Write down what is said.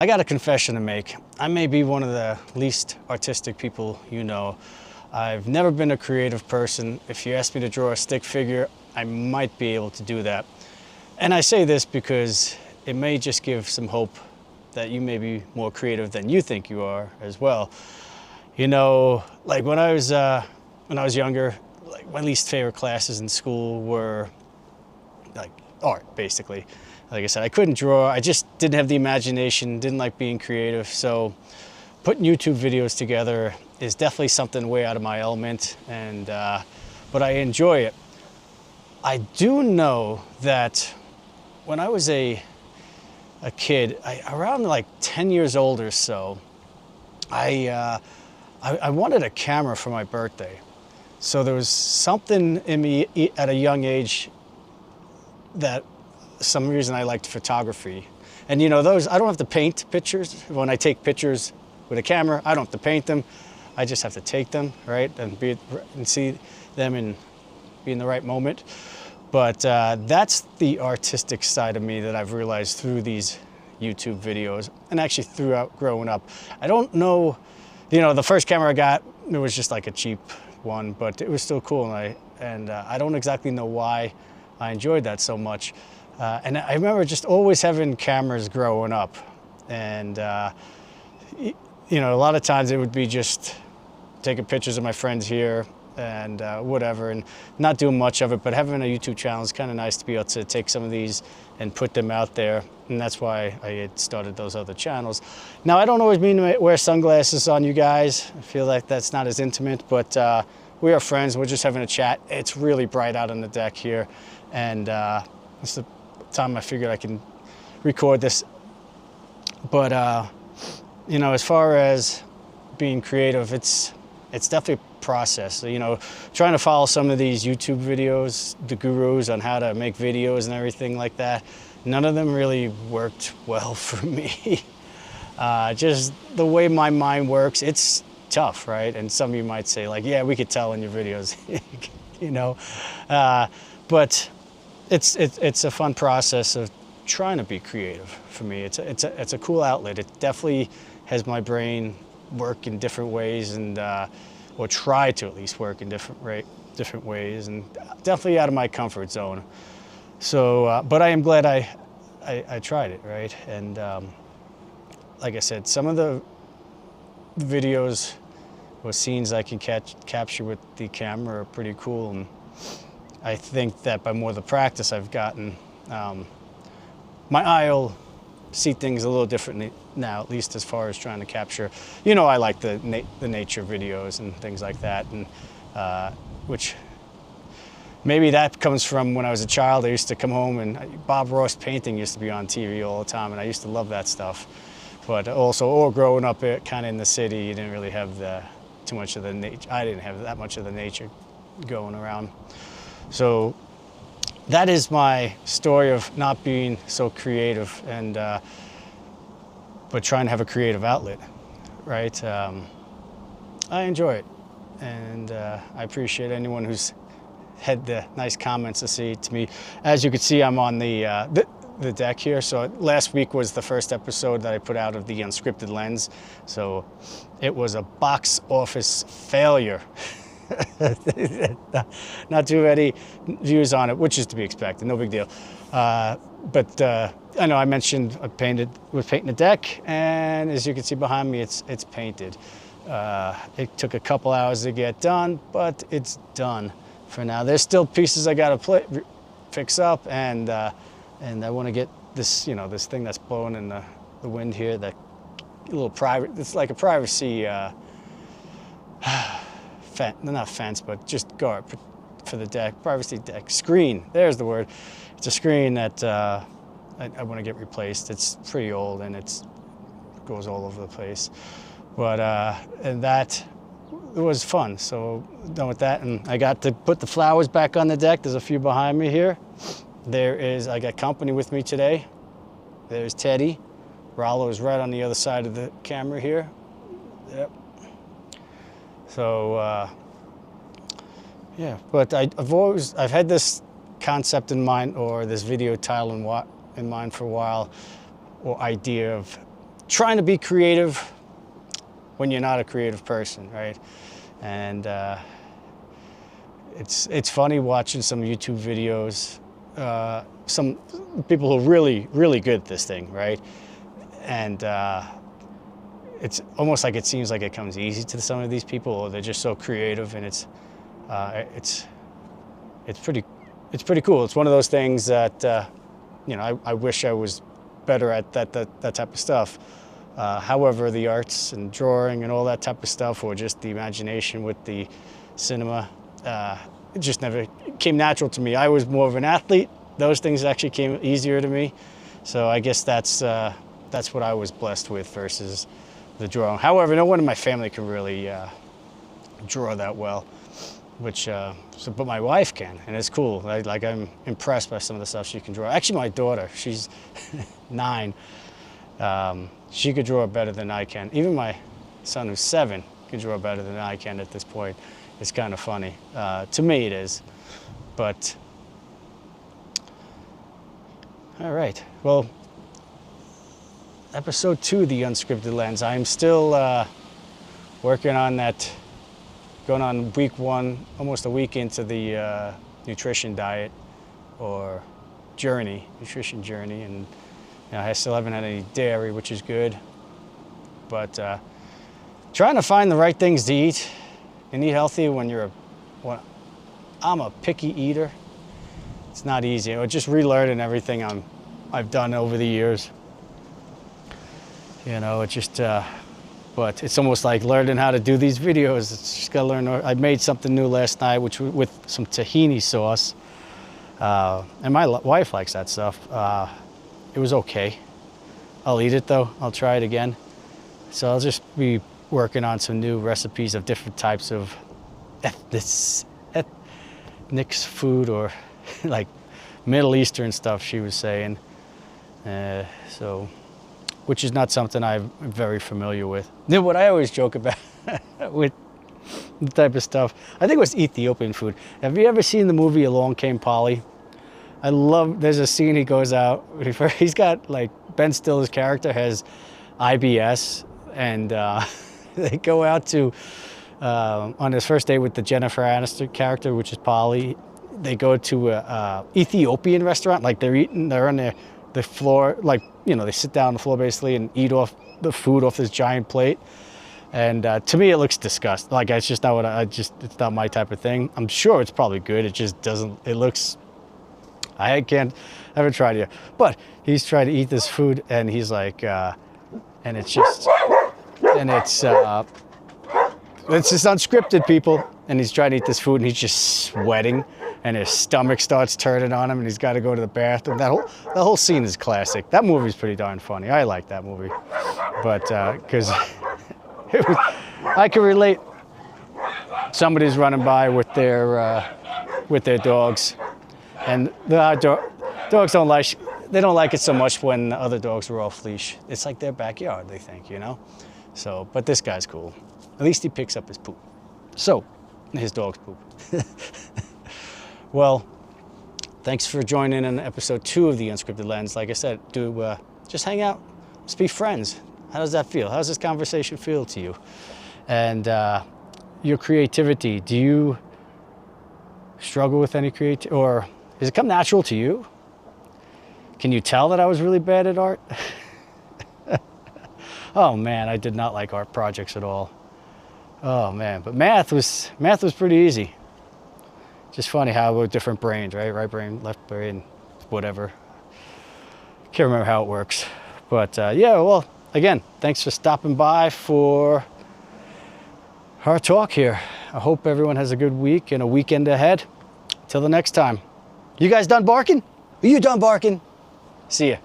I got a confession to make. I may be one of the least artistic people you know. I've never been a creative person. If you ask me to draw a stick figure, I might be able to do that. And I say this because it may just give some hope that you may be more creative than you think you are as well. You know, like when I was younger, like my least favorite classes in school were like art, basically. Like I said, I couldn't draw. I just didn't have the imagination, didn't like being creative. So putting YouTube videos together is definitely something way out of my element, and but I enjoy it. I do know that when I was a kid, around like 10 years old or so, I wanted a camera for my birthday. So there was something in me at a young age that some reason I liked photography. And you know, I don't have to paint pictures. When I take pictures with a camera, I don't have to paint them. I just have to take them, right? And see them and be in the right moment. But that's the artistic side of me that I've realized through these YouTube videos and actually throughout growing up. I don't know, you know, the first camera I got, it was just like a cheap one, but it was still cool. And I don't exactly know why I enjoyed that so much. And I remember just always having cameras growing up. And, you know, a lot of times it would be just taking pictures of my friends here and whatever, and not doing much of it, but having a YouTube channel is kind of nice to be able to take some of these and put them out there. And that's why I had started those other channels. Now, I don't always mean to wear sunglasses on you guys. I feel like that's not as intimate, but we are friends. We're just having a chat. It's really bright out on the deck here. And it's the time I figured I can record this. But you know, as far as being creative, it's definitely a process. So, you know, trying to follow some of these YouTube videos, the gurus on how to make videos and everything like that, none of them really worked well for me. Just the way my mind works, it's tough, right? And some of you might say like, yeah, we could tell in your videos, you know, but it's a fun process of trying to be creative for me. It's a cool outlet. It definitely has my brain work in different ways, and or try to at least work in different ways, and definitely out of my comfort zone. So, but I am glad I tried it, right? And like I said, some of the videos or scenes I can capture with the camera are pretty cool, and I think that by more of the practice I've gotten, my eye will see things a little differently now, at least as far as trying to capture. You know, I like the nature videos and things like that, and which maybe that comes from when I was a child. I used to come home and Bob Ross painting used to be on TV all the time, and I used to love that stuff. But also, or growing up kind of in the city, you didn't really have too much of the nature. I didn't have that much of the nature going around. So that is my story of not being so creative, and but trying to have a creative outlet, right? I enjoy it, and I appreciate anyone who's had the nice comments to say to me. As you can see, I'm on the deck here. So last week was the first episode that I put out of the Unscripted Lens. So it was a box office failure. Not too many views on it, which is to be expected, no big deal. But I know I mentioned I was painting the deck, and as you can see behind me, it's painted. It took a couple hours to get done, but it's done for now. There's still pieces I gotta fix up, and I want to get this, you know, this thing that's blowing in the wind here, that little it's like a privacy not fence, but just guard for the deck, privacy deck, screen, there's the word. It's a screen that I want to get replaced. It's pretty old, and it goes all over the place. But, and that, it was fun, so done with that. And I got to put the flowers back on the deck. There's a few behind me here. I got company with me today. There's Teddy. Rollo is right on the other side of the camera here. Yep. So, yeah, but I've had this concept in mind, or this video title in mind for a while, or idea of trying to be creative when you're not a creative person, right? And it's funny watching some YouTube videos, some people who are really good at this thing, right? And it's almost like it seems like it comes easy to some of these people, or they're just so creative, and it's pretty cool. It's one of those things that you know, I wish I was better at that type of stuff. However, the arts and drawing and all that type of stuff, or just the imagination with the cinema, it just never came natural to me. I was more of an athlete. Those things actually came easier to me. So I guess that's what I was blessed with versus the drawing. However, no one in my family can really draw that well, but my wife can, and it's cool. I'm impressed by some of the stuff she can draw. Actually, my daughter, she's 9. She could draw better than I can. Even my son, who's 7, can draw better than I can at this point. It's kind of funny. To me, it is. But all right. Well, episode 2 of the Unscripted Lens. I'm still working on that. Going on week 1, almost a week into the nutrition diet or nutrition journey, and you know, I still haven't had any dairy, which is good. But trying to find the right things to eat and eat healthy when I'm a picky eater. It's not easy. Or just relearning everything I've done over the years. You know, it just. But it's almost like learning how to do these videos. It's just gotta learn. I made something new last night, which with some tahini sauce, and my wife likes that stuff. It was okay. I'll eat it though. I'll try it again. So I'll just be working on some new recipes of different types of ethnic food, or like Middle Eastern stuff, she was saying. Which is not something I'm very familiar with. Then what I always joke about with the type of stuff, I think it was Ethiopian food. Have you ever seen the movie Along Came Polly? There's a scene he goes out, he's got, like, Ben Stiller's character has IBS, and they go out to, on his first date with the Jennifer Aniston character, which is Polly, they go to a Ethiopian restaurant, like they're on the floor, like, you know, they sit down on the floor basically and eat off the food off this giant plate. And to me, it looks disgusting. Like, it's just not it's not my type of thing. I'm sure it's probably good. It just doesn't, I haven't tried it yet. But he's trying to eat this food, and he's like, and it's just unscripted, people. And he's trying to eat this food, and he's just sweating, and his stomach starts turning on him, and he's got to go to the bathroom. That whole scene is classic. That movie's pretty darn funny. I like that movie, but because I can relate. Somebody's running by with their dogs, and the dogs don't like it so much when the other dogs are off leash. It's like their backyard, they think, you know. So, but this guy's cool. At least he picks up his poop. So, his dog's poop. Well, thanks for joining in episode 2 of the Unscripted Lens. Like I said, just hang out, let's be friends. How does that feel? How does this conversation feel to you? And your creativity, do you struggle with any creativity, or does it come natural to you? Can you tell that I was really bad at art? Oh man, I did not like art projects at all. Oh man, but math was pretty easy. Just funny how we're different brains, right? Right brain, left brain, whatever. Can't remember how it works. But yeah, well, again, thanks for stopping by for our talk here. I hope everyone has a good week and a weekend ahead. Till the next time. You guys done barking? Are you done barking? See ya.